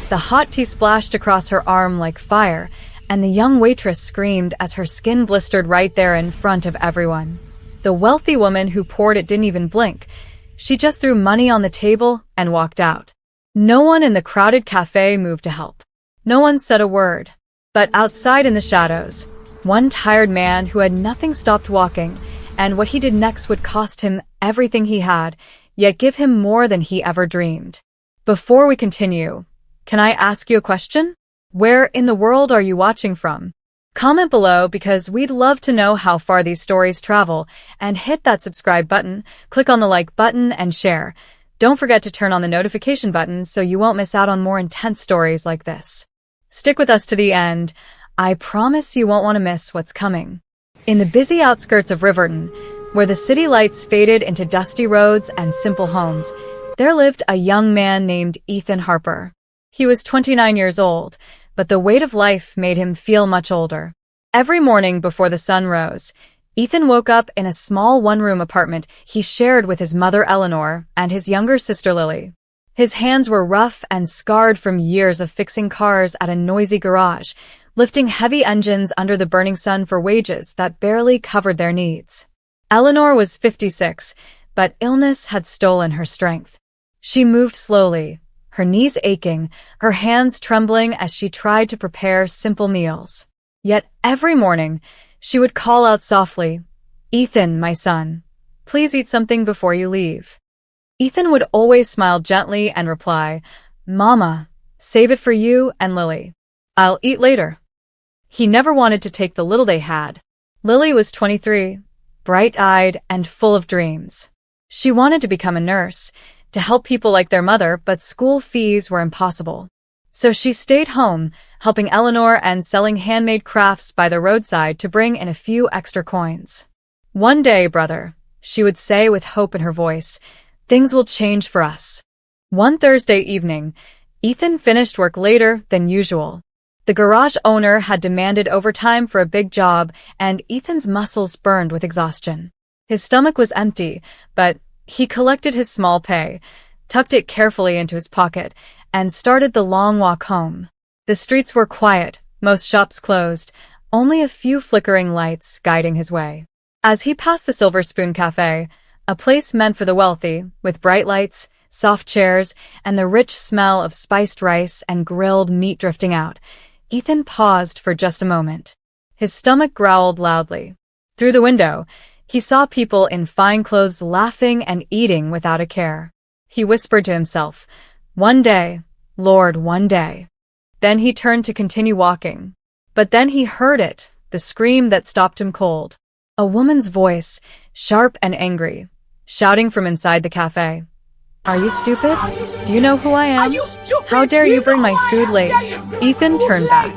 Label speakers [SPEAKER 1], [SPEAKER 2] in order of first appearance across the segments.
[SPEAKER 1] The hot tea splashed across her arm like fire, and the young waitress screamed as her skin blistered right there in front of everyone. The wealthy woman who poured it didn't even blink. She just threw money on the table and walked out. No one in the crowded cafe moved to help. No one said a word. But outside in the shadows, one tired man who had nothing stopped walking, and what he did next would cost him everything he had, yet give him more than he ever dreamed. Before we continue, can I ask you a question? Where in the world are you watching from? Comment below because we'd love to know how far these stories travel, and hit that subscribe button, click on the like button, and share. Don't forget to turn on the notification button so you won't miss out on more intense stories like this. Stick with us to the end. I promise you won't want to miss what's coming. In the busy outskirts of Riverton, where the city lights faded into dusty roads and simple homes, there lived a young man named Ethan Harper. He was 29 years old, but the weight of life made him feel much older. Every morning before the sun rose, Ethan woke up in a small one-room apartment he shared with his mother Eleanor and his younger sister Lily. His hands were rough and scarred from years of fixing cars at a noisy garage, lifting heavy engines under the burning sun for wages that barely covered their needs. Eleanor was 56, but illness had stolen her strength. She moved slowly, her knees aching, her hands trembling as she tried to prepare simple meals. Yet every morning, she would call out softly, "Ethan, my son, please eat something before you leave." Ethan would always smile gently and reply, "Mama, save it for you and Lily. I'll eat later." He never wanted to take the little they had. Lily was 23, bright-eyed and full of dreams. She wanted to become a nurse, to help people like their mother, but school fees were impossible. So she stayed home, helping Eleanor and selling handmade crafts by the roadside to bring in a few extra coins. "One day, brother," she would say with hope in her voice, "things will change for us." One Thursday evening, Ethan finished work later than usual. The garage owner had demanded overtime for a big job, and Ethan's muscles burned with exhaustion. His stomach was empty, but he collected his small pay, tucked it carefully into his pocket, and started the long walk home. The streets were quiet, most shops closed, only a few flickering lights guiding his way. As he passed the Silver Spoon Cafe, a place meant for the wealthy, with bright lights, soft chairs, and the rich smell of spiced rice and grilled meat drifting out, Ethan paused for just a moment. His stomach growled loudly. Through the window, he saw people in fine clothes laughing and eating without a care. He whispered to himself, "One day, Lord, one day." Then he turned to continue walking. But then he heard it, the scream that stopped him cold. A woman's voice, sharp and angry, shouting from inside the cafe. "Are you stupid? Do you know who I am? How dare you bring my food late?" Ethan turned back.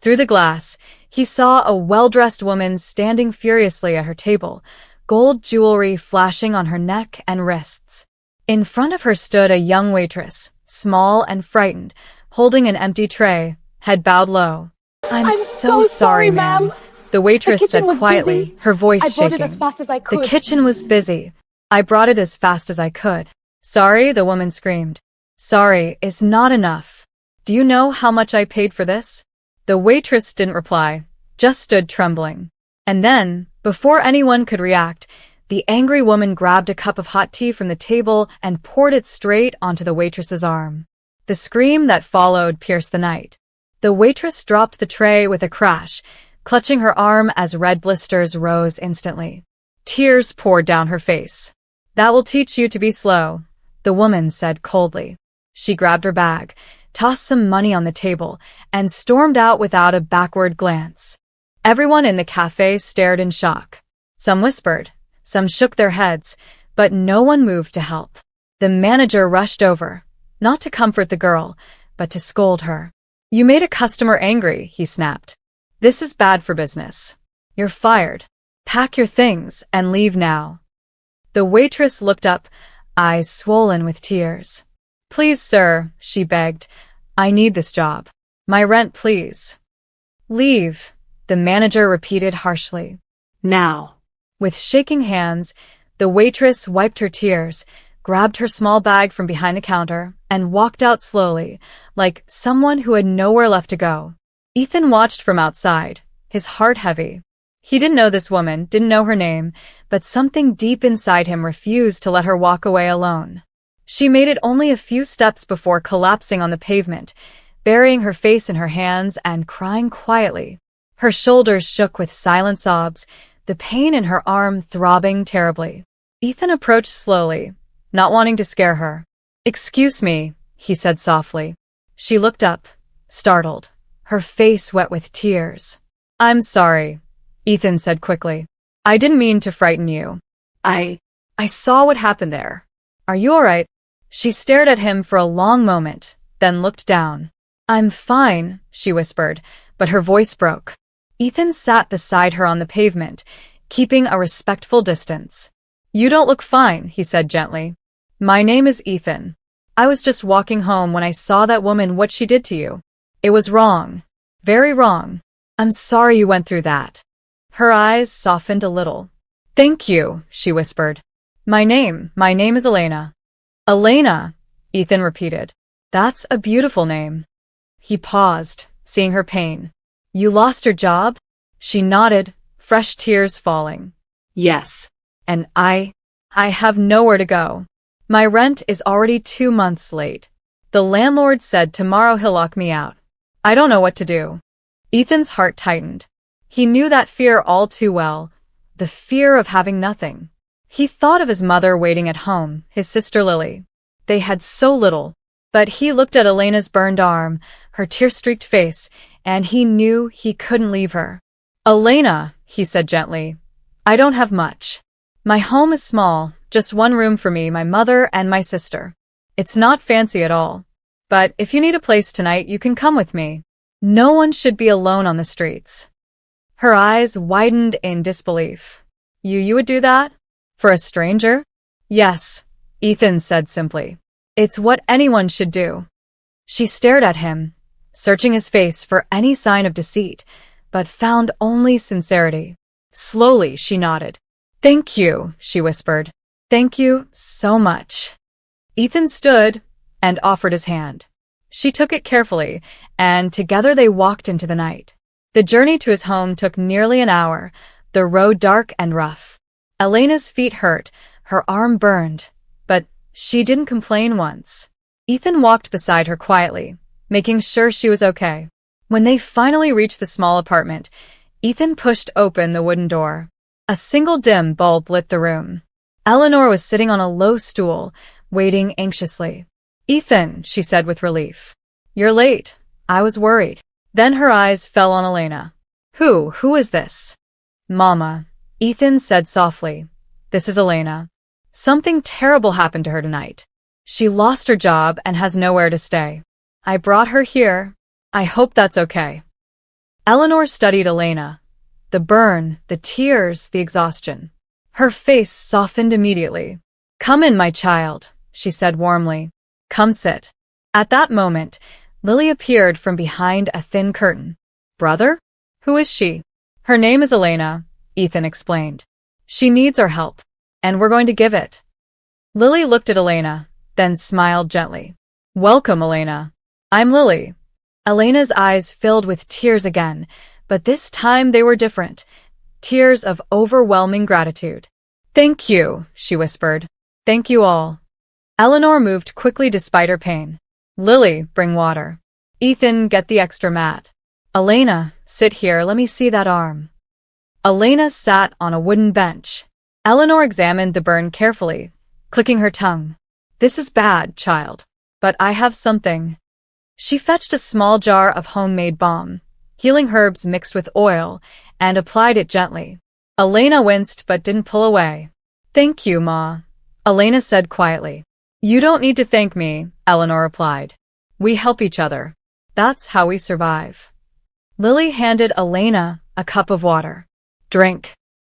[SPEAKER 1] Through the glass, he saw a well-dressed woman standing furiously at her table, gold jewelry flashing on her neck and wrists. In front of her stood a young waitress, small and frightened, holding an empty tray, head bowed low. I'm so sorry, ma'am," the waitress said quietly, her voice shaking. "I brought it as fast as I could." "The kitchen was busy. I brought it as fast as I could." "Sorry," the woman screamed. "Sorry is not enough. Do you know how much I paid for this?" The waitress didn't reply, just stood trembling. And then, before anyone could react, the angry woman grabbed a cup of hot tea from the table and poured it straight onto the waitress's arm. The scream that followed pierced the night. The waitress dropped the tray with a crash, clutching her arm as red blisters rose instantly. Tears poured down her face. "That will teach you to be slow," the woman said coldly. She grabbed her bag, tossed some money on the table, and stormed out without a backward glance. Everyone in the cafe stared in shock. Some whispered, some shook their heads, but no one moved to help. The manager rushed over, not to comfort the girl, but to scold her. "You made a customer angry," he snapped. "This is bad for business. You're fired. Pack your things and leave now." The waitress looked up, eyes swollen with tears. "Please, sir," she begged. "I need this job. My rent, please." "Leave," the manager repeated harshly.
[SPEAKER 2] "Now."
[SPEAKER 1] With shaking hands, the waitress wiped her tears, grabbed her small bag from behind the counter, and walked out slowly, like someone who had nowhere left to go. Ethan watched from outside, his heart heavy. He didn't know this woman, didn't know her name, but something deep inside him refused to let her walk away alone. She made it only a few steps before collapsing on the pavement, burying her face in her hands and crying quietly. Her shoulders shook with silent sobs, the pain in her arm throbbing terribly. Ethan approached slowly, not wanting to scare her. "Excuse me," he said softly. She looked up, startled, her face wet with tears. "I'm sorry," Ethan said quickly. "I didn't mean to frighten you. I saw what happened there. Are you all right?" She stared at him for a long moment, then looked down. "I'm fine," she whispered, but her voice broke. Ethan sat beside her on the pavement, keeping a respectful distance. "You don't look fine," he said gently. "My name is Ethan. I was just walking home when I saw that woman, what she did to you. It was wrong. Very wrong. I'm sorry you went through that." Her eyes softened a little. "Thank you," she whispered. My name is Elena." "Elena," Ethan repeated. "That's a beautiful name." He paused, seeing her pain. "You lost your job?" She nodded, fresh tears falling. "Yes. And I have nowhere to go. My rent is already 2 months late. The landlord said tomorrow he'll lock me out. I don't know what to do." Ethan's heart tightened. He knew that fear all too well, the fear of having nothing. He thought of his mother waiting at home, his sister Lily. They had so little. But he looked at Elena's burned arm, her tear-streaked face, and he knew he couldn't leave her. "Elena," he said gently, "I don't have much. My home is small, just 1 room for me, my mother, and my sister. It's not fancy at all. But if you need a place tonight, you can come with me. No one should be alone on the streets." Her eyes widened in disbelief. You would do that? For a stranger?" "Yes," Ethan said simply. "It's what anyone should do." She stared at him, searching his face for any sign of deceit, but found only sincerity. Slowly, she nodded. "Thank you," she whispered. "Thank you so much." Ethan stood and offered his hand. She took it carefully, and together they walked into the night. The journey to his home took nearly an hour, the road dark and rough. Elena's feet hurt, her arm burned, but she didn't complain once. Ethan walked beside her quietly, making sure she was okay. When they finally reached the small apartment, Ethan pushed open the wooden door. A single dim bulb lit the room. Eleanor was sitting on a low stool, waiting anxiously. "Ethan," she said with relief. "You're late. I was worried." Then her eyes fell on Elena. Who is this?" "Mama," Ethan said softly. "This is Elena. Something terrible happened to her tonight. She lost her job and has nowhere to stay. I brought her here. I hope that's okay." Eleanor studied Elena. The burn, the tears, the exhaustion. Her face softened immediately. "Come in, my child," she said warmly. "Come sit." At that moment, Lily appeared from behind a thin curtain. "Brother? Who is she?" "Her name is Elena," Ethan explained. "She needs our help, and we're going to give it." Lily looked at Elena, then smiled gently. "Welcome, Elena. I'm Lily." Elena's eyes filled with tears again, but this time they were different. Tears of overwhelming gratitude. "Thank you," she whispered. "Thank you all." Eleanor moved quickly despite her pain. "Lily, bring water. Ethan, get the extra mat. Elena, sit here, let me see that arm." Elena sat on a wooden bench. Eleanor examined the burn carefully, clicking her tongue. "This is bad, child. But I have something." She fetched a small jar of homemade balm, healing herbs mixed with oil, and applied it gently. Elena winced but didn't pull away. "Thank you, Ma," Elena said quietly. "You don't need to thank me," Eleanor replied. "We help each other. That's how we survive." Lily handed Elena a cup of water. "Drink.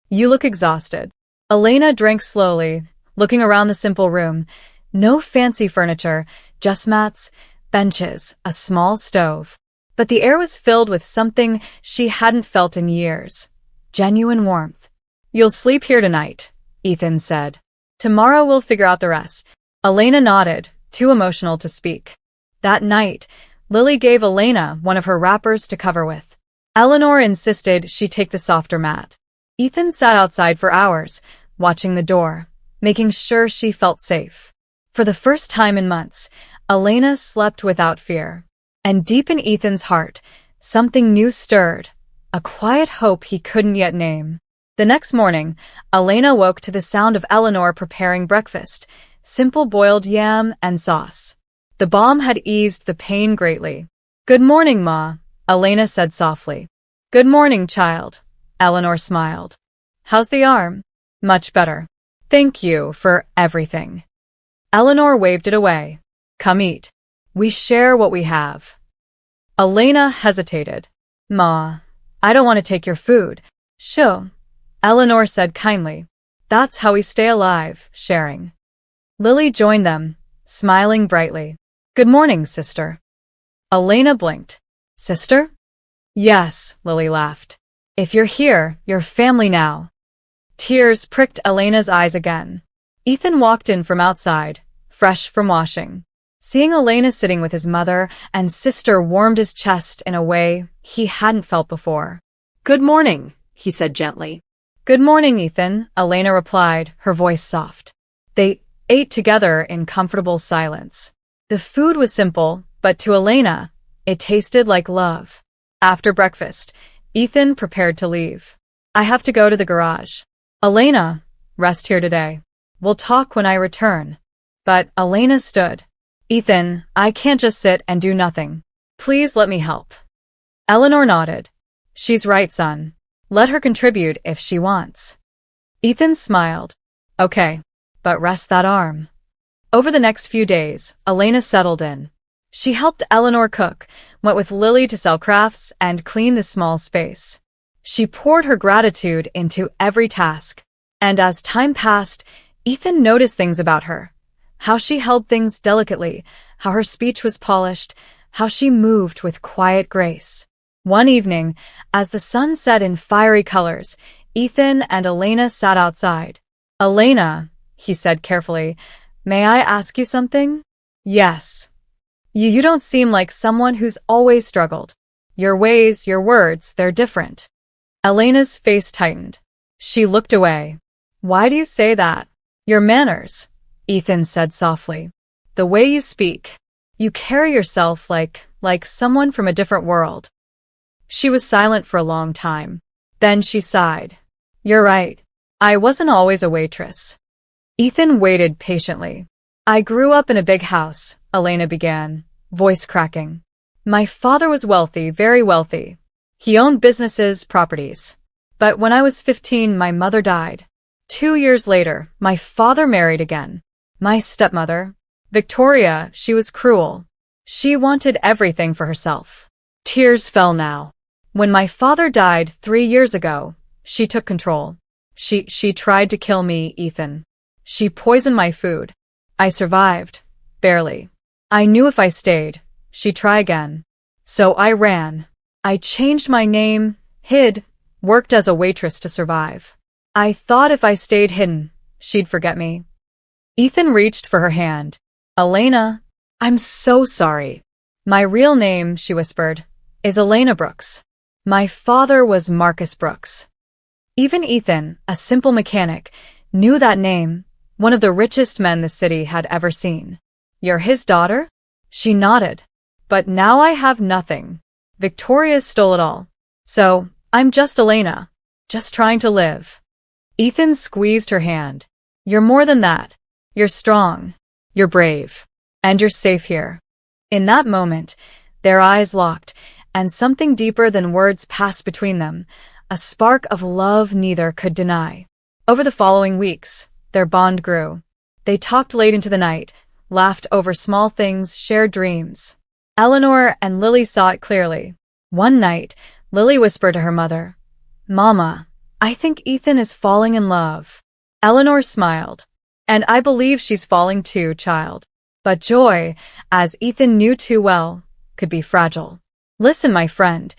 [SPEAKER 1] You look exhausted." Elena drank slowly, looking around the simple room. No fancy furniture, just mats, benches, a small stove. But the air was filled with something she hadn't felt in years. Genuine warmth. "You'll sleep here tonight," Ethan said. "Tomorrow we'll figure out the rest." Elena nodded, too emotional to speak. That night, Lily gave Elena one of her wrappers to cover with. Eleanor insisted she take the softer mat. Ethan sat outside for hours, watching the door, making sure she felt safe. For the first time in months, Elena slept without fear. And deep in Ethan's heart, something new stirred, a quiet hope he couldn't yet name. The next morning, Elena woke to the sound of Eleanor preparing breakfast, simple boiled yam and sauce. The balm had eased the pain greatly. "Good morning, Ma," Elena said softly. "Good morning, child," Eleanor smiled. "How's the arm?" "Much better. Thank you for everything." Eleanor waved it away. "Come eat. We share what we have." Elena hesitated. "Ma, I don't want to take your food." "Sure," Eleanor said kindly. "That's how we stay alive, sharing." Lily joined them, smiling brightly. "Good morning, sister." Elena blinked. "Sister?" "Yes," Lily laughed. "If you're here, you're family now." Tears pricked Elena's eyes again. Ethan walked in from outside, fresh from washing. Seeing Elena sitting with his mother and sister warmed his chest in a way he hadn't felt before.
[SPEAKER 2] "Good morning," he said gently.
[SPEAKER 1] "Good morning, Ethan," Elena replied, her voice soft. They ate together in comfortable silence. The food was simple, but to Elena, it tasted like love. After breakfast, Ethan prepared to leave. "I have to go to the garage." "Elena, rest here today. We'll talk when I return." But Elena stood. "Ethan, I can't just sit and do nothing. Please let me help." Eleanor nodded. "She's right, son. Let her contribute if she wants." Ethan smiled. "Okay, but rest that arm." Over the next few days, Elena settled in. She helped Eleanor cook, went with Lily to sell crafts, and clean the small space. She poured her gratitude into every task. And as time passed, Ethan noticed things about her. How she held things delicately, how her speech was polished, how she moved with quiet grace. One evening, as the sun set in fiery colors, Ethan and Elena sat outside. "Elena," he said carefully, "may I ask you something?" "Yes." You don't seem like someone who's always struggled. Your ways, your words, they're different." Elena's face tightened. She looked away. "Why do you say that?" "Your manners," Ethan said softly. "The way you speak. You carry yourself like someone from a different world." She was silent for a long time. Then she sighed. "You're right. I wasn't always a waitress." Ethan waited patiently. "I grew up in a big house," Elena began, voice cracking. "My father was wealthy, very wealthy. He owned businesses, properties. But when I was 15, my mother died. 2 years later, my father married again. My stepmother, Victoria, she was cruel. She wanted everything for herself." Tears fell now. "When my father died 3 years ago, she took control. She tried to kill me, Ethan. She poisoned my food. I survived. Barely. I knew if I stayed, she'd try again. So I ran. I changed my name, hid, worked as a waitress to survive. I thought if I stayed hidden, she'd forget me." Ethan reached for her hand. "Elena, I'm so sorry." "My real name," she whispered, "is Elena Brooks. My father was Marcus Brooks." Even Ethan, a simple mechanic, knew that name, one of the richest men the city had ever seen. "You're his daughter?" She nodded. "But now I have nothing. Victoria stole it all. So, I'm just Elena, just trying to live." Ethan squeezed her hand. "You're more than that. You're strong. You're brave. And you're safe here." In that moment, their eyes locked, and something deeper than words passed between them, a spark of love neither could deny. Over the following weeks, their bond grew. They talked late into the night, laughed over small things, shared dreams. Eleanor and Lily saw it clearly. One night, Lily whispered to her mother, "Mama, I think Ethan is falling in love." Eleanor smiled. "And I believe she's falling too, child." But joy, as Ethan knew too well, could be fragile. Listen, my friend,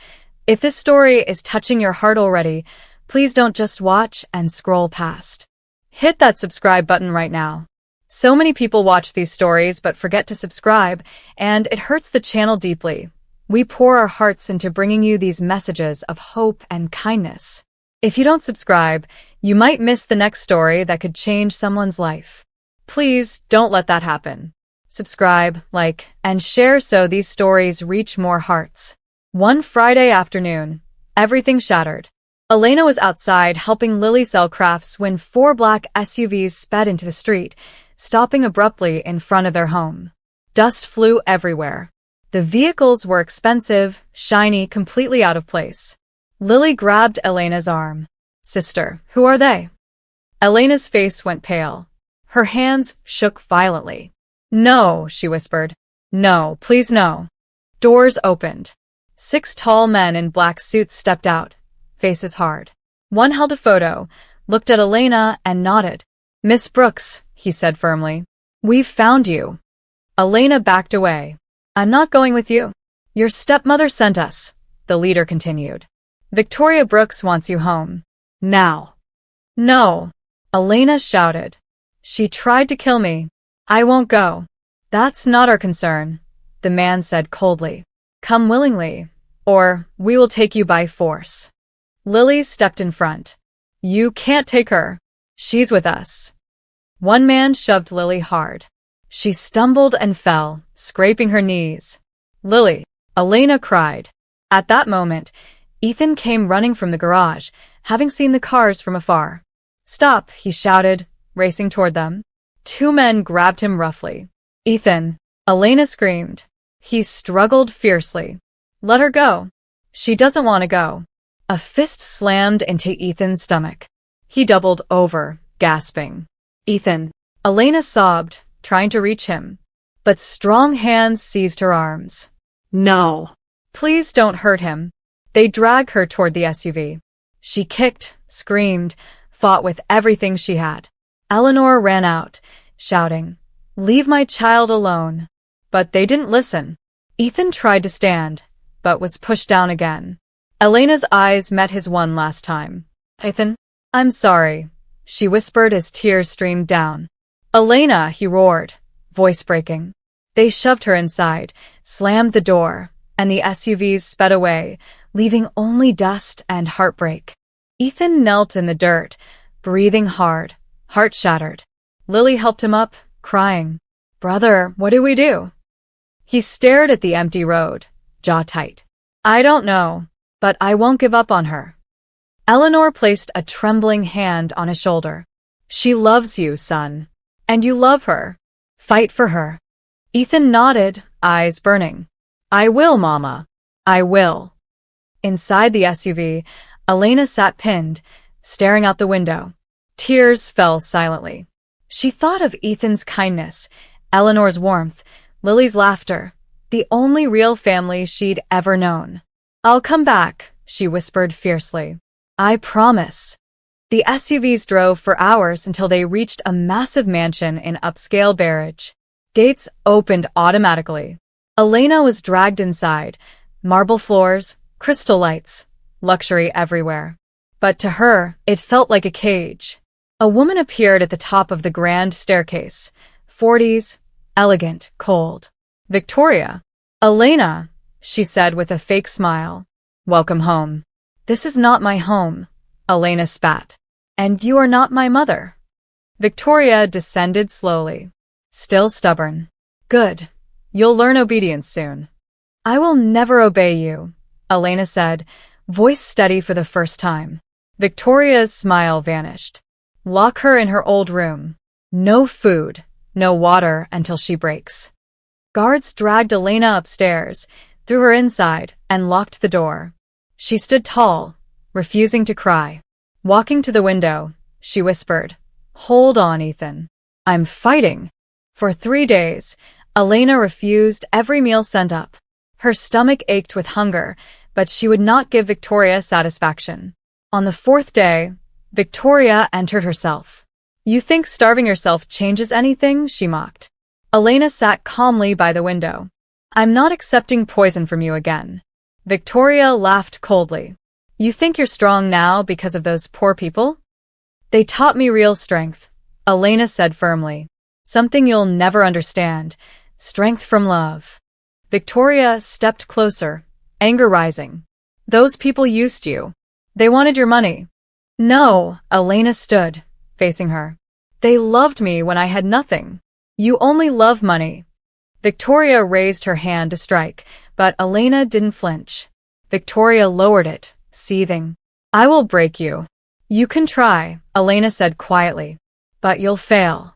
[SPEAKER 1] if this story is touching your heart already, please don't just watch and scroll past. Hit that subscribe button right now. So many people watch these stories but forget to subscribe, and it hurts the channel deeply. We pour our hearts into bringing you these messages of hope and kindness. If you don't subscribe, you might miss the next story that could change someone's life. Please don't let that happen. Subscribe, like, and share so these stories reach more hearts. One Friday afternoon, everything shattered. Elena was outside helping Lily sell crafts when 4 black SUVs sped into the street, stopping abruptly in front of their home. Dust flew everywhere. The vehicles were expensive, shiny, completely out of place. Lily grabbed Elena's arm. "Sister, who are they?" Elena's face went pale. Her hands shook violently. "No," she whispered. "No, please no." Doors opened. 6 tall men in black suits stepped out, faces hard. One held a photo, looked at Elena, and nodded. "Miss Brooks," he said firmly. "We've found you." Elena backed away. "I'm not going with you. Your stepmother sent us," the leader continued. "Victoria Brooks wants you home. Now." "No," Elena shouted. "She tried to kill me. I won't go." "That's not our concern," the man said coldly. "Come willingly, or we will take you by force." Lily stepped in front. "You can't take her. She's with us." One man shoved Lily hard. She stumbled and fell, scraping her knees. "Lily!" Elena cried. At that moment, Ethan came running from the garage, having seen the cars from afar. "Stop!" he shouted, racing toward them. 2 men grabbed him roughly. "Ethan!" Elena screamed. He struggled fiercely. "Let her go. She doesn't want to go." A fist slammed into Ethan's stomach. He doubled over, gasping. "Ethan!" Elena sobbed, trying to reach him. But strong hands seized her arms. "No. Please don't hurt him." They dragged her toward the SUV. She kicked, screamed, fought with everything she had. Eleanor ran out, shouting, "Leave my child alone." But they didn't listen. Ethan tried to stand, but was pushed down again. Elena's eyes met his one last time. "Ethan, I'm sorry," she whispered as tears streamed down. "Elena," he roared, voice breaking. They shoved her inside, slammed the door, and the SUVs sped away, leaving only dust and heartbreak. Ethan knelt in the dirt, breathing hard, heart shattered. Lily helped him up, crying. "Brother, what do we do?" He stared at the empty road, jaw tight. "I don't know, but I won't give up on her." Eleanor placed a trembling hand on his shoulder. "She loves you, son. And you love her. Fight for her." Ethan nodded, eyes burning. "I will, Mama. I will." Inside the SUV, Elena sat pinned, staring out the window. Tears fell silently. She thought of Ethan's kindness, Eleanor's warmth, Lily's laughter, the only real family she'd ever known. "I'll come back," she whispered fiercely. "I promise." The SUVs drove for hours until they reached a massive mansion in upscale Barrage. Gates opened automatically. Elena was dragged inside, marble floors, crystal lights, luxury everywhere. But to her, it felt like a cage. A woman appeared at the top of the grand staircase, 40s, elegant, cold. "Victoria." "Elena," she said with a fake smile. "Welcome home." "This is not my home," Elena spat. "And you are not my mother." Victoria descended slowly. Still stubborn. "Good. You'll learn obedience soon." "I will never obey you," Elena said, voice steady for the first time. Victoria's smile vanished. "Lock her in her old room. No food, no water until she breaks." Guards dragged Elena upstairs, threw her inside, and locked the door. She stood tall, refusing to cry. Walking to the window, she whispered, "Hold on, Ethan. I'm fighting." For 3 days, Elena refused every meal sent up. Her stomach ached with hunger, but she would not give Victoria satisfaction. On the 4th day, Victoria entered herself. "You think starving yourself changes anything?" she mocked. Elena sat calmly by the window. "I'm not accepting poison from you again." Victoria laughed coldly. "You think you're strong now because of those poor people?" "They taught me real strength," Elena said firmly. Something you'll never understand. Strength from love. Victoria stepped closer, anger rising. Those people used you. They wanted your money. No, Elena stood, facing her. They loved me when I had nothing. You only love money. Victoria raised her hand to strike, but Elena didn't flinch. Victoria lowered it, seething. I will break you. You can try, Elena said quietly, but you'll fail.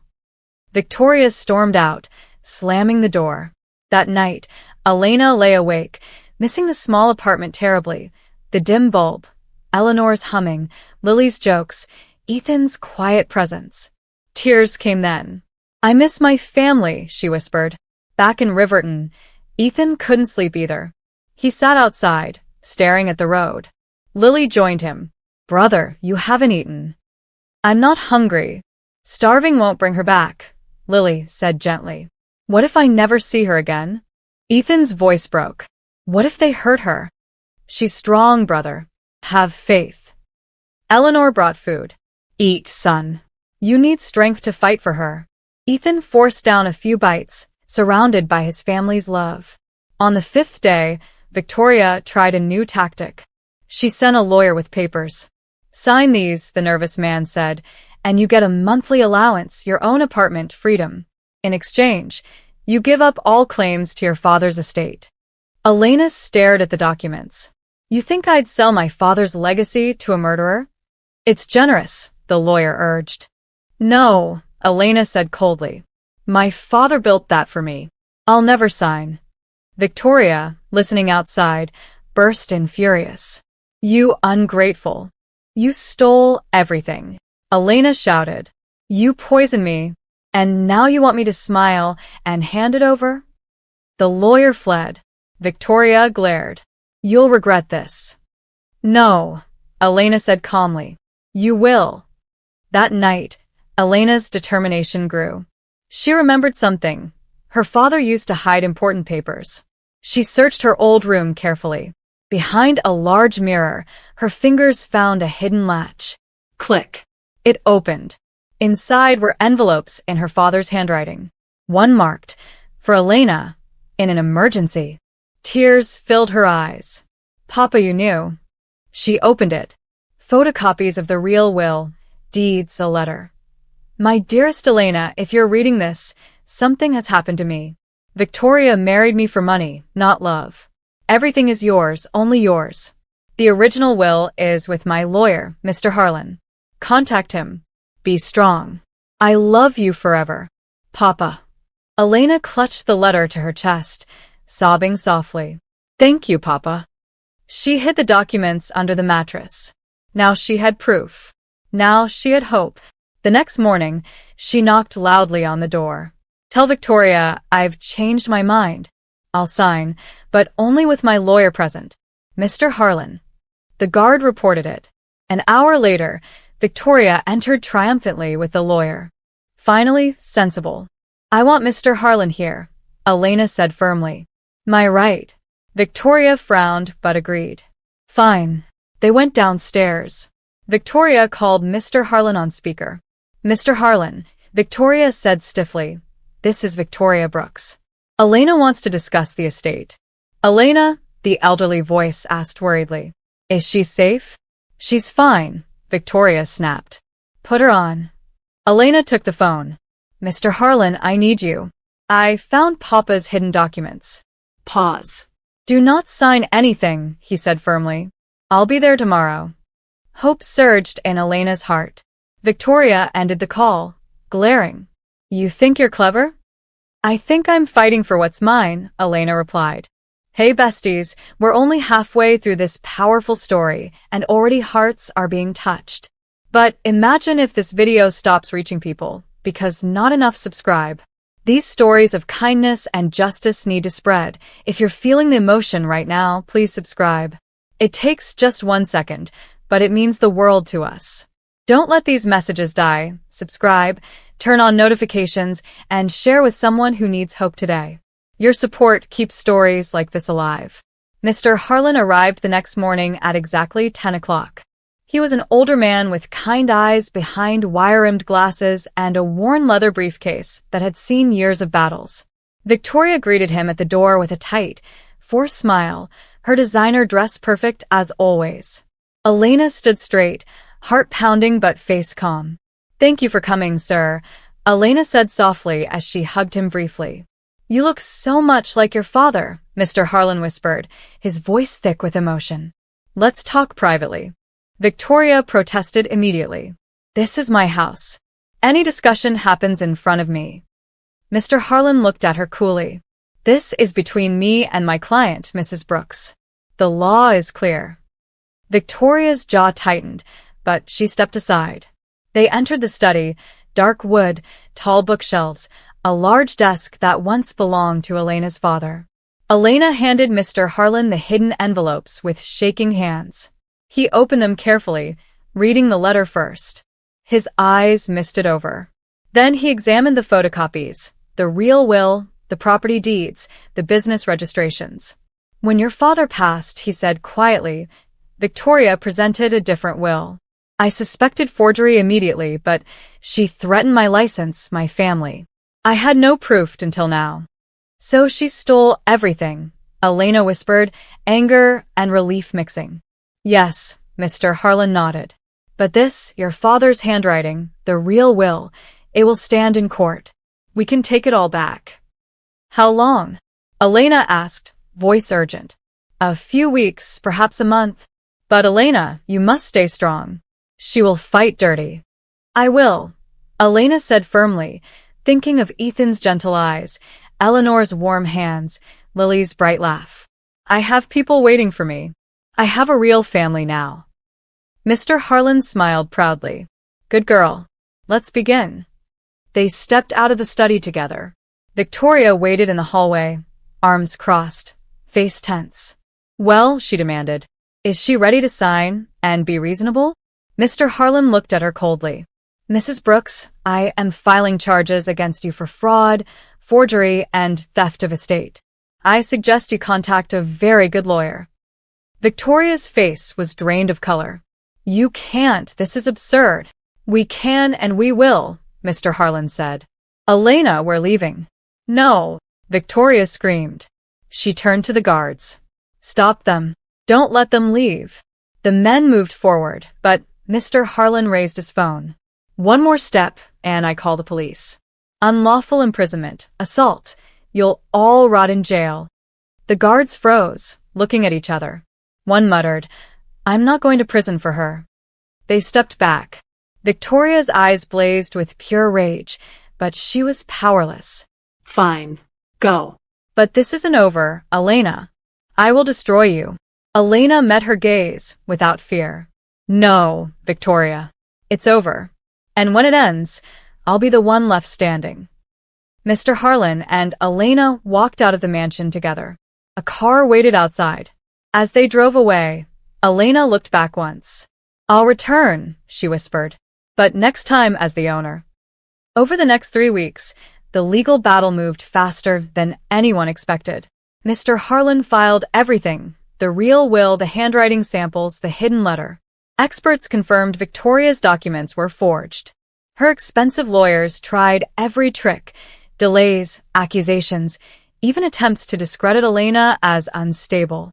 [SPEAKER 1] Victoria stormed out, slamming the door. That night, Elena lay awake, missing the small apartment terribly. The dim bulb, Eleanor's humming, Lily's jokes, Ethan's quiet presence. Tears came then. I miss my family, she whispered. Back in Riverton, Ethan couldn't sleep either. He sat outside, staring at the road. Lily joined him. Brother, you haven't eaten. I'm not hungry. Starving won't bring her back, Lily said gently. What if I never see her again? Ethan's voice broke. What if they hurt her? She's strong, brother. Have faith. Eleanor brought food. Eat, son. You need strength to fight for her. Ethan forced down a few bites, surrounded by his family's love. On the 5th day, Victoria tried a new tactic. She sent a lawyer with papers. Sign these, the nervous man said, and you get a monthly allowance, your own apartment, freedom. In exchange, you give up all claims to your father's estate. Elena stared at the documents. You think I'd sell my father's legacy to a murderer? It's generous, the lawyer urged. No, Elena said coldly. My father built that for me. I'll never sign. Victoria, listening outside, burst in furious. You ungrateful. You stole everything. Elena shouted. You poisoned me, and now you want me to smile and hand it over? The lawyer fled. Victoria glared. You'll regret this. No, Elena said calmly. You will. That night, Elena's determination grew. She remembered something. Her father used to hide important papers. She searched her old room carefully. Behind a large mirror, her fingers found a hidden latch. Click. It opened. Inside were envelopes in her father's handwriting. One marked, for Elena, in an emergency. Tears filled her eyes. Papa, you knew. She opened it. Photocopies of the real will, deeds, a letter. My dearest Elena, if you're reading this, something has happened to me. Victoria married me for money, not love. Everything is yours, only yours. The original will is with my lawyer, Mr. Harlan. Contact him. Be strong. I love you forever. Papa. Elena clutched the letter to her chest, sobbing softly. Thank you, Papa. She hid the documents under the mattress. Now she had proof. Now she had hope. The next morning, she knocked loudly on the door. Tell Victoria I've changed my mind. I'll sign, but only with my lawyer present, Mr. Harlan. The guard reported it. An hour later, Victoria entered triumphantly with the lawyer. Finally, sensible. I want Mr. Harlan here, Elena said firmly. My right. Victoria frowned but agreed. Fine. They went downstairs. Victoria called Mr. Harlan on speaker. Mr. Harlan, Victoria said stiffly. This is Victoria Brooks. Elena wants to discuss the estate. Elena, the elderly voice asked worriedly. Is she safe? She's fine, Victoria snapped. Put her on. Elena took the phone. Mr. Harlan, I need you. I found Papa's hidden documents. Pause. Do not sign anything, he said firmly. I'll be there tomorrow. Hope surged in Elena's heart. Victoria ended the call, glaring. You think you're clever? I think I'm fighting for what's mine, Elena replied. Hey besties, we're only halfway through this powerful story and already hearts are being touched. But imagine if this video stops reaching people, because not enough subscribe. These stories of kindness and justice need to spread. If you're feeling the emotion right now, please subscribe. It takes just 1 second, but it means the world to us. Don't let these messages die. Subscribe, turn on notifications, and share with someone who needs hope today. Your support keeps stories like this alive. Mr. Harlan arrived the next morning at exactly 10 o'clock. He was an older man with kind eyes behind wire-rimmed glasses and a worn leather briefcase that had seen years of battles. Victoria greeted him at the door with a tight, forced smile, her designer dress perfect as always. Elena stood straight, heart pounding but face calm. "Thank you for coming, sir," Elena said softly as she hugged him briefly. "You look so much like your father," Mr. Harlan whispered, his voice thick with emotion. "Let's talk privately." Victoria protested immediately. "This is my house. Any discussion happens in front of me." Mr. Harlan looked at her coolly. "This is between me and my client, Mrs. Brooks. The law is clear." Victoria's jaw tightened, but she stepped aside. They entered the study, dark wood, tall bookshelves, a large desk that once belonged to Elena's father. Elena handed Mr. Harlan the hidden envelopes with shaking hands. He opened them carefully, reading the letter first. His eyes misted over. Then he examined the photocopies, the real will, the property deeds, the business registrations. "When your father passed," he said quietly, Victoria presented a different will. "I suspected forgery immediately, but she threatened my license, my family. I had no proof until now." "So she stole everything," Elena whispered, anger and relief mixing. "Yes," Mr. Harlan nodded. "But this, your father's handwriting, the real will, it will stand in court. We can take it all back." "How long?" Elena asked, voice urgent. "A few weeks, perhaps a month. But Elena, you must stay strong. She will fight dirty." "I will," Elena said firmly, thinking of Ethan's gentle eyes, Eleanor's warm hands, Lily's bright laugh. "I have people waiting for me. I have a real family now." Mr. Harlan smiled proudly. "Good girl. Let's begin." They stepped out of the study together. Victoria waited in the hallway, arms crossed, face tense. "Well," she demanded, "is she ready to sign and be reasonable?" Mr. Harlan looked at her coldly. "Mrs. Brooks, I am filing charges against you for fraud, forgery, and theft of estate. I suggest you contact a very good lawyer." Victoria's face was drained of color. "You can't. This is absurd." "We can and we will," Mr. Harlan said. "Elena, we're leaving." "No," Victoria screamed. She turned to the guards. "Stop them. Don't let them leave." The men moved forward, but Mr. Harlan raised his phone. "One more step, and I call the police. Unlawful imprisonment, assault. You'll all rot in jail." The guards froze, looking at each other. One muttered, "I'm not going to prison for her." They stepped back. Victoria's eyes blazed with pure rage, but she was powerless.
[SPEAKER 2] "Fine. Go."
[SPEAKER 1] "But this isn't over, Elena. I will destroy you." Elena met her gaze without fear. "No, Victoria. It's over. And when it ends, I'll be the one left standing." Mr. Harlan and Elena walked out of the mansion together. A car waited outside. As they drove away, Elena looked back once. "I'll return," she whispered, "but next time as the owner." Over the next 3 weeks, the legal battle moved faster than anyone expected. Mr. Harlan filed everything: the real will, the handwriting samples, the hidden letter. Experts confirmed Victoria's documents were forged. Her expensive lawyers tried every trick: delays, accusations, even attempts to discredit Elena as unstable.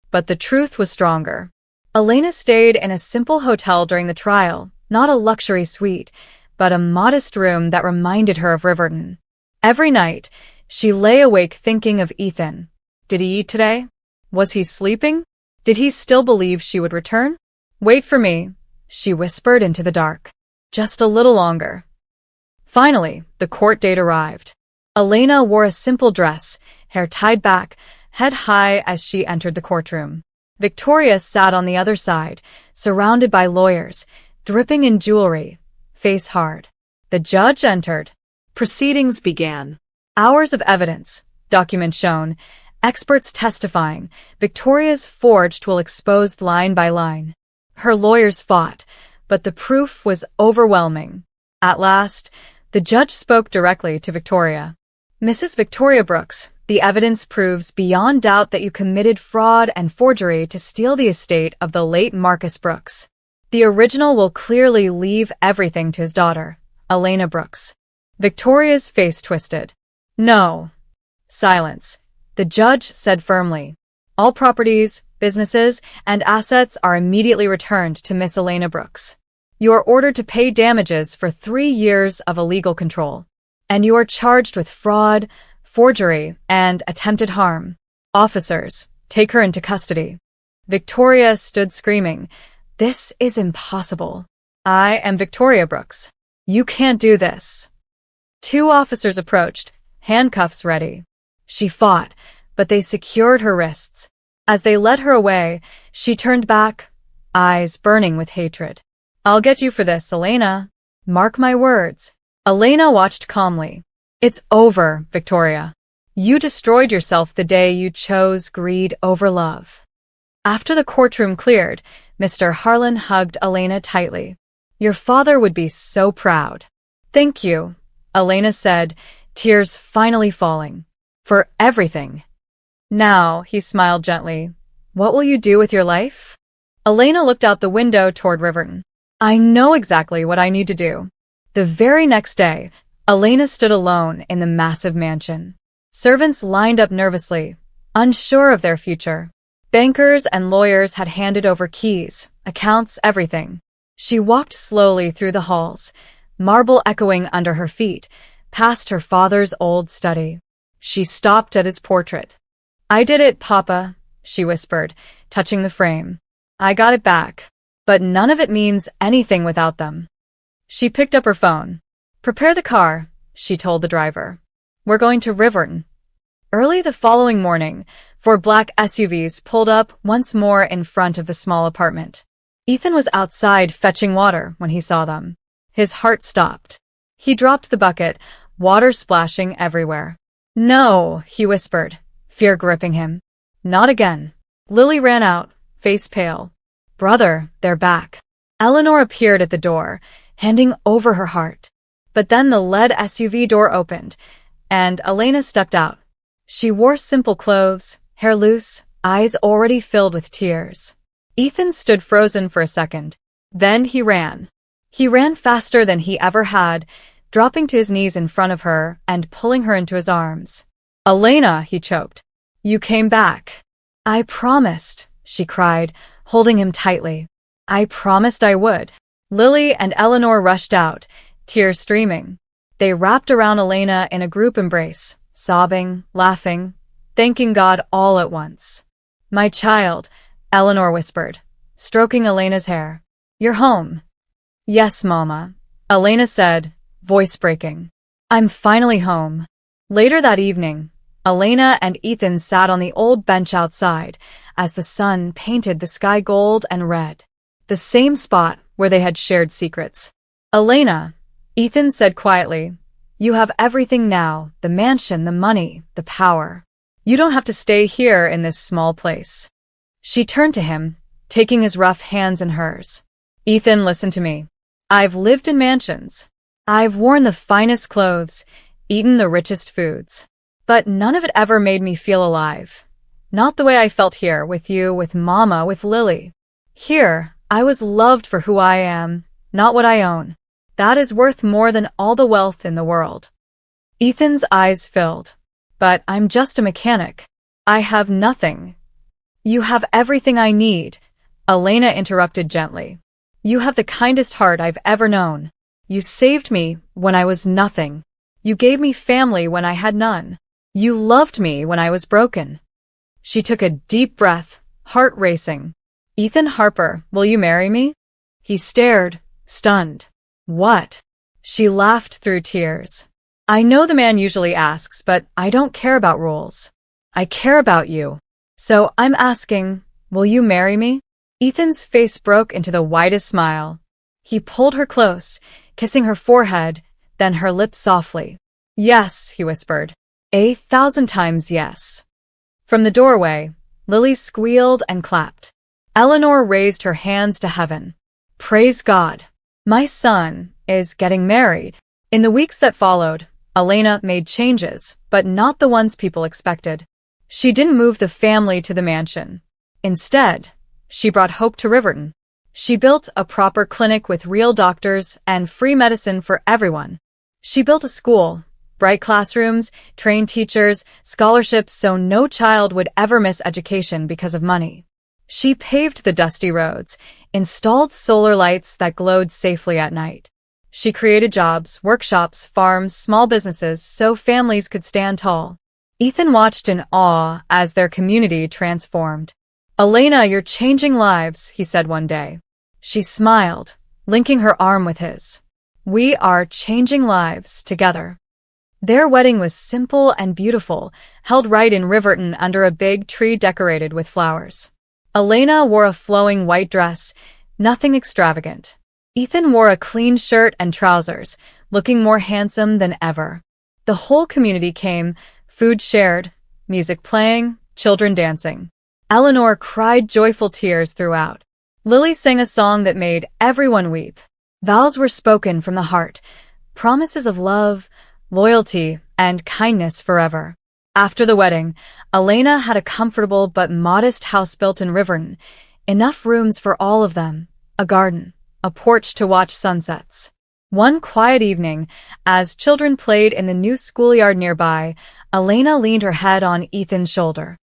[SPEAKER 1] But the truth was stronger. Elena stayed in a simple hotel during the trial, not a luxury suite, but a modest room that reminded her of Riverton. Every night, she lay awake thinking of Ethan. Did he eat today? Was he sleeping? Did he still believe she would return? "Wait for me," she whispered into the dark. "Just a little longer." Finally, the court date arrived. Elena wore a simple dress, hair tied back, head high as she entered the courtroom. Victoria sat on the other side, surrounded by lawyers, dripping in jewelry, face hard. The judge entered. Proceedings began. Hours of evidence, documents shown, experts testifying. Victoria's forged will exposed line by line. Her lawyers fought, but the proof was overwhelming. At last, the judge spoke directly to Victoria. "Mrs. Victoria Brooks, the evidence proves beyond doubt that you committed fraud and forgery to steal the estate of the late Marcus Brooks. The original will clearly leave everything to his daughter, Elena Brooks. Victoria's face twisted. No. Silence. The judge said firmly. All properties, businesses, and assets are immediately returned to Miss Elena Brooks. You are ordered to pay damages for 3 years of illegal control, and you are charged with fraud, forgery, and attempted harm. Officers, take her into custody. Victoria stood screaming, "This is impossible. I am Victoria Brooks. You can't do this." 2 officers approached, handcuffs ready. She fought, but they secured her wrists. As they led her away, she turned back, eyes burning with hatred. "I'll get you for this, Elena. Mark my words." Elena watched calmly. "It's over, Victoria. You destroyed yourself the day you chose greed over love." After the courtroom cleared, Mr. Harlan hugged Elena tightly. "Your father would be so proud." "Thank you," Elena said, tears finally falling. "For everything." "Now," he smiled gently, "what will you do with your life?" Elena looked out the window toward Riverton. "I know exactly what I need to do." The very next day, Elena stood alone in the massive mansion. Servants lined up nervously, unsure of their future. Bankers and lawyers had handed over keys, accounts, everything. She walked slowly through the halls, marble echoing under her feet, past her father's old study. She stopped at his portrait. "I did it, Papa," she whispered, touching the frame. "I got it back. But none of it means anything without them." She picked up her phone. "Prepare the car," she told the driver. "We're going to Riverton." Early the following morning, 4 black SUVs pulled up once more in front of the small apartment. Ethan was outside fetching water when he saw them. His heart stopped. He dropped the bucket, water splashing everywhere. "No," he whispered, fear gripping him. "Not again." Lily ran out, face pale. "Brother, they're back." Eleanor appeared at the door, handing over her heart. But then the lead SUV door opened, and Elena stepped out. She wore simple clothes, hair loose, eyes already filled with tears. Ethan stood frozen for a second. Then he ran. He ran faster than he ever had, dropping to his knees in front of her and pulling her into his arms. "Elena," he choked. "You came back." "I promised," she cried, holding him tightly. "I promised I would." Lily and Eleanor rushed out, tears streaming. They wrapped around Elena in a group embrace, sobbing, laughing, thanking God all at once. "My child," Eleanor whispered, stroking Elena's hair. "You're home." "Yes, Mama," Elena said, voice breaking. "I'm finally home." Later that evening, Elena and Ethan sat on the old bench outside as the sun painted the sky gold and red, the same spot where they had shared secrets. "Elena," Ethan said quietly, "you have everything now, the mansion, the money, the power. You don't have to stay here in this small place." She turned to him, taking his rough hands in hers. "Ethan, listen to me. I've lived in mansions. I've worn the finest clothes, eaten the richest foods. But none of it ever made me feel alive. Not the way I felt here, with you, with Mama, with Lily. Here, I was loved for who I am, not what I own. That is worth more than all the wealth in the world." Ethan's eyes filled. "But I'm just a mechanic. I have nothing." "You have everything I need," Elena interrupted gently. "You have the kindest heart I've ever known. You saved me when I was nothing. You gave me family when I had none. You loved me when I was broken." She took a deep breath, heart racing. "Ethan Harper, will you marry me?" He stared, stunned. "What?" She laughed through tears. "I know the man usually asks, but I don't care about rules. I care about you. So I'm asking, will you marry me?" Ethan's face broke into the widest smile. He pulled her close, kissing her forehead, then her lips softly. "Yes," he whispered. 1,000 times yes. From the doorway, Lily squealed and clapped. Eleanor raised her hands to heaven. "Praise God. My son is getting married." In the weeks that followed, Elena made changes, but not the ones people expected. She didn't move the family to the mansion. Instead, she brought hope to Riverton. She built a proper clinic with real doctors and free medicine for everyone. She built a school, bright classrooms, trained teachers, scholarships so no child would ever miss education because of money. She paved the dusty roads, installed solar lights that glowed safely at night. She created jobs, workshops, farms, small businesses so families could stand tall. Ethan watched in awe as their community transformed. "Elena, you're changing lives," he said one day. She smiled, linking her arm with his. "We are changing lives together." Their wedding was simple and beautiful, held right in Riverton under a big tree decorated with flowers. Elena wore a flowing white dress, nothing extravagant. Ethan wore a clean shirt and trousers, looking more handsome than ever. The whole community came, food shared, music playing, children dancing. Eleanor cried joyful tears throughout. Lily sang a song that made everyone weep. Vows were spoken from the heart, promises of love, loyalty, and kindness forever. After the wedding, Elena had a comfortable but modest house built in Riverton, enough rooms for all of them, a garden, a porch to watch sunsets. One quiet evening, as children played in the new schoolyard nearby, Elena leaned her head on Ethan's shoulder.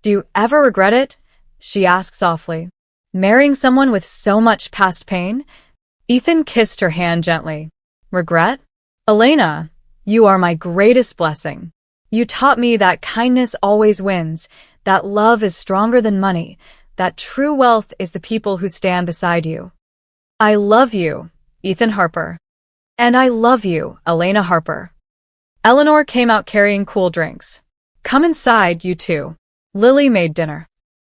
[SPEAKER 1] "Do you ever regret it?" she asked softly. "Marrying someone with so much past pain?" Ethan kissed her hand gently. "Regret? Elena, you are my greatest blessing. You taught me that kindness always wins, that love is stronger than money, that true wealth is the people who stand beside you. I love you, Ethan Harper. And I love you, Elena Harper." Eleanor came out carrying cool drinks. "Come inside, you two." Lily made dinner.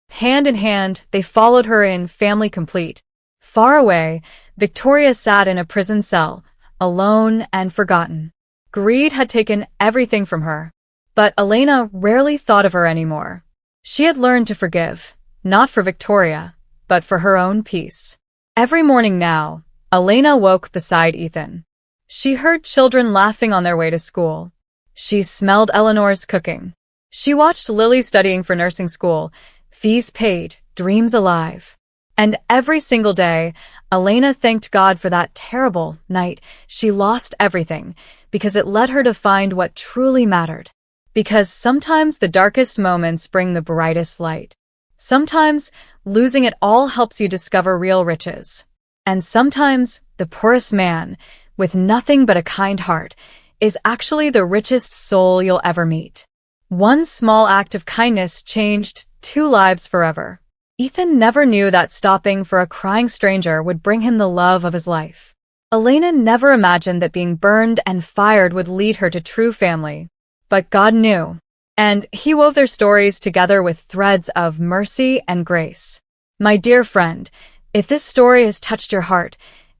[SPEAKER 1] Hand in hand, they followed her in, family complete. Far away, Victoria sat in a prison cell, alone and forgotten. Greed had taken everything from her. But Elena rarely thought of her anymore. She had learned to forgive, not for Victoria, but for her own peace. Every morning now, Elena woke beside Ethan. She heard children laughing on their way to school. She smelled Eleanor's cooking. She watched Lily studying for nursing school, fees paid, dreams alive. And every single day, Elena thanked God for that terrible night she lost everything, because it led her to find what truly mattered. Because sometimes the darkest moments bring the brightest light. Sometimes losing it all helps you discover real riches. And sometimes the poorest man, with nothing but a kind heart, is actually the richest soul you'll ever meet. One small act of kindness changed 2 lives forever. Ethan never knew that stopping for a crying stranger would bring him the love of his life. Elena never imagined that being burned and fired would lead her to true family. But God knew, and He wove their stories together with threads of mercy and grace. My dear friend, if this story has touched your heart,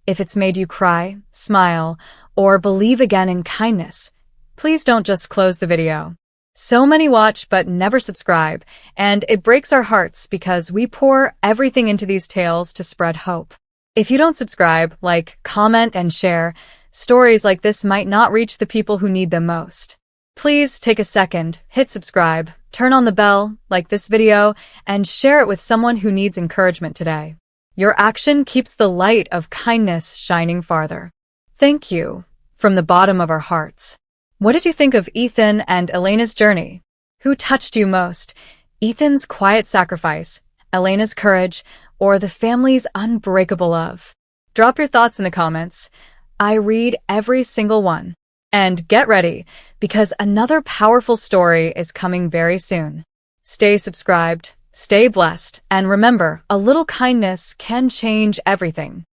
[SPEAKER 1] if it's made you cry, smile, or believe again in kindness, please don't just close the video. So many watch but never subscribe, and it breaks our hearts because we pour everything into these tales to spread hope. If you don't subscribe, like, comment, and share, stories like this might not reach the people who need them most. Please take a second, hit subscribe, turn on the bell, like this video, and share it with someone who needs encouragement today. Your action keeps the light of kindness shining farther. Thank you, from the bottom of our hearts. What did you think of Ethan and Elena's journey? Who touched you most? Ethan's quiet sacrifice, Elena's courage, or the family's unbreakable love? Drop your thoughts in the comments. I read every single one. And get ready, because another powerful story is coming very soon. Stay subscribed, stay blessed, and remember, a little kindness can change everything.